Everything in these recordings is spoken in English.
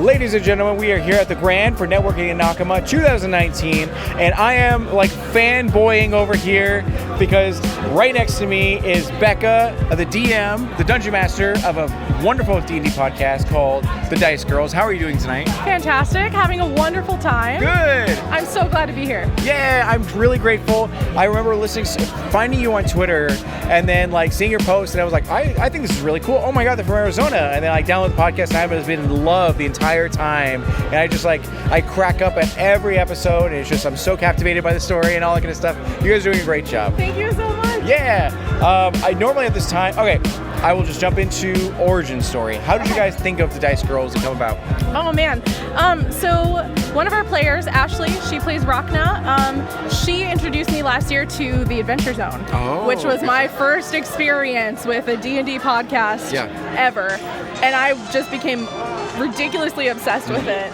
Ladies and gentlemen, we are here at the Grand for Networking in Nakama 2019, and I am like fanboying over here because right next to me is Becca, the DM, the Dungeon Master of a wonderful D&D podcast called The Dice Girls. How are you doing tonight? Fantastic. Having a wonderful time. Good. I'm so glad to be here. Yeah, I'm really grateful. I remember finding you on Twitter and then like seeing your post, and I was like, I think this is really cool. Oh my God, they're from Arizona. And then I downloaded the podcast and I've been in love the entire time. And I crack up at every episode, and it's just, I'm so captivated by the story and all that kind of stuff. You guys are doing a great job. Thank you so much. Yeah. I normally at this time, okay, I will just jump into origin story. How did you guys think of the Dice Girls and come about? Oh man. So one of our players, Ashley, she plays Rachna. She introduced me last year to the Adventure Zone, which was my first experience with a D&D podcast ever. And I just became ridiculously obsessed with it.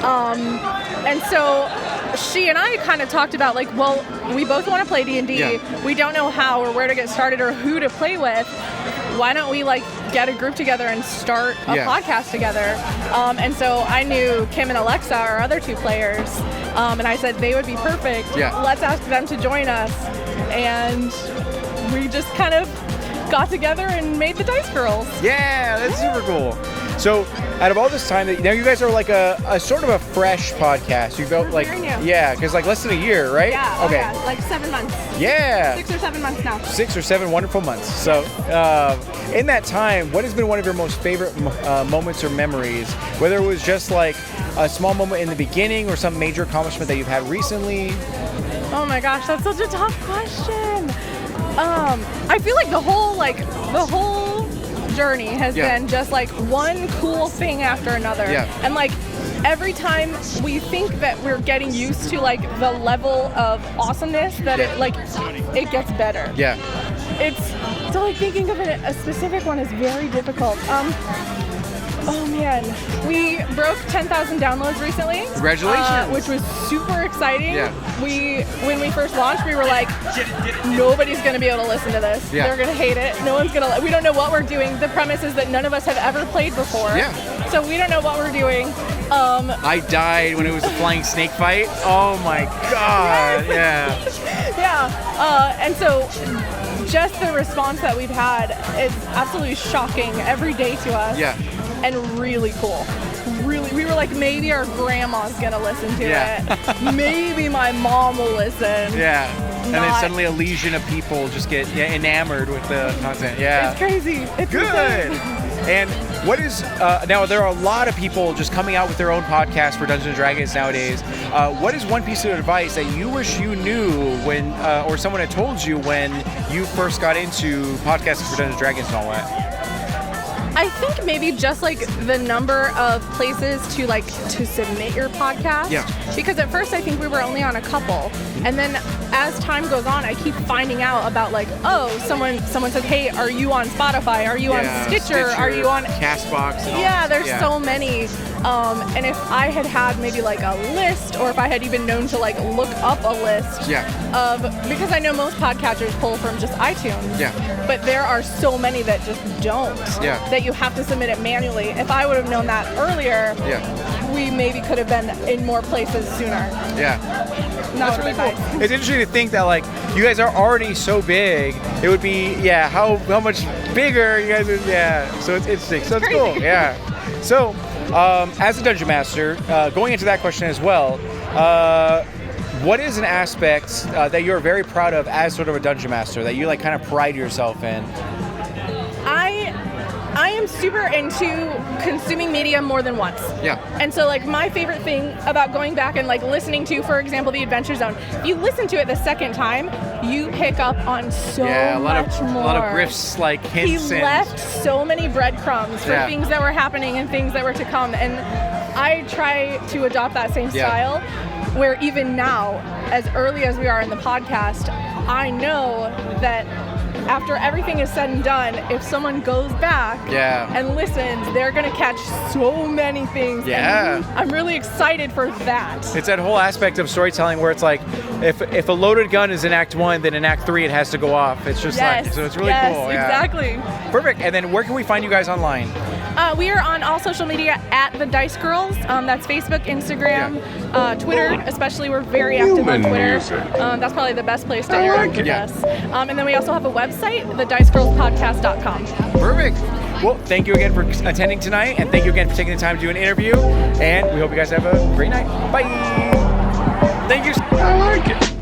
And so she and I kind of talked about like, well, we both want to play D&D. Yeah. We don't know how or where to get started or who to play with. Why don't we like get a group together and start a podcast together? And so I knew Kim and Alexa, our other two players, and I said they would be perfect. Yeah. Let's ask them to join us. And we just kind of got together and made the Dice Girls. Yeah, that's super cool. So, out of all this time, now you guys are like a sort of a fresh podcast. You built like, because like less than a year, right? Yeah. Okay. Yeah, like 7 months. Yeah. 6 or 7 months now. 6 or 7 wonderful months. So, in that time, what has been one of your most favorite moments or memories? Whether it was just like a small moment in the beginning or some major accomplishment that you've had recently? Oh my gosh, that's such a tough question. I feel like the whole journey has been just like one cool thing after another. And like every time we think that we're getting used to like the level of awesomeness that it gets better. It's so like thinking of a specific one is very difficult. Oh man, we broke 10,000 downloads recently. Congratulations. Which was super exciting. When we first launched, we were like, nobody's gonna be able to listen to this. They're gonna hate it. No one's gonna, we don't know what we're doing. The premise is that none of us have ever played before. So we don't know what we're doing. I died when it was a flying snake fight. Oh my God, and so just the response that we've had is absolutely shocking every day to us. And really cool. Really, we were like, maybe our grandma's gonna listen to it. Maybe my mom will listen. And then suddenly a legion of people just get enamored with the content. It's crazy. It's good. Insane. And what is now? There are a lot of people just coming out with their own podcast for Dungeons and Dragons nowadays. What is one piece of advice that you wish you knew when, or someone had told you when you first got into podcasting for Dungeons and Dragons and all that? I think maybe just like the number of places to submit your podcast. Because at first I think we were only on a couple. And then as time goes on, I keep finding out about like, oh, someone said, hey, are you on Spotify? Are you on Stitcher? Are you on Castbox? And there's so many. And if I had maybe like a list, or if I had even known to like look up a list of, because I know most podcasters pull from just iTunes. But there are so many that just don't. That you have to submit it manually. If I would have known that earlier, we maybe could have been in more places sooner. That's really cool. It's interesting to think that like you guys are already so big. It would be how much bigger you guys would. So it's interesting. So it's cool. So as a Dungeon Master, going into that question as well, what is an aspect that you're very proud of as sort of a Dungeon Master that you like kind of pride yourself in? I am super into consuming media more than once. And so like my favorite thing about going back and like listening to, for example, the Adventure Zone, if you listen to it the second time, you pick up on so much more. A lot of riffs, like hints. He left so many breadcrumbs for things that were happening and things that were to come. And I try to adopt that same style, where even now, as early as we are in the podcast, I know that after everything is said and done, if someone goes back and listens, they're going to catch so many things. And I'm really excited for that. It's that whole aspect of storytelling where it's like, if a loaded gun is in Act 1, then in Act 3 it has to go off. It's just like, so it's really cool. Exactly. Perfect. And then where can we find you guys online? We are on all social media at the Dice Girls. That's Facebook, Instagram, Twitter. Especially, we're very active on Twitter. That's probably the best place to interact with us. And then we also have a website, thedicegirlspodcast.com. Perfect. Well, thank you again for attending tonight, and thank you again for taking the time to do an interview. And we hope you guys have a great night. Bye. Thank you. I like it.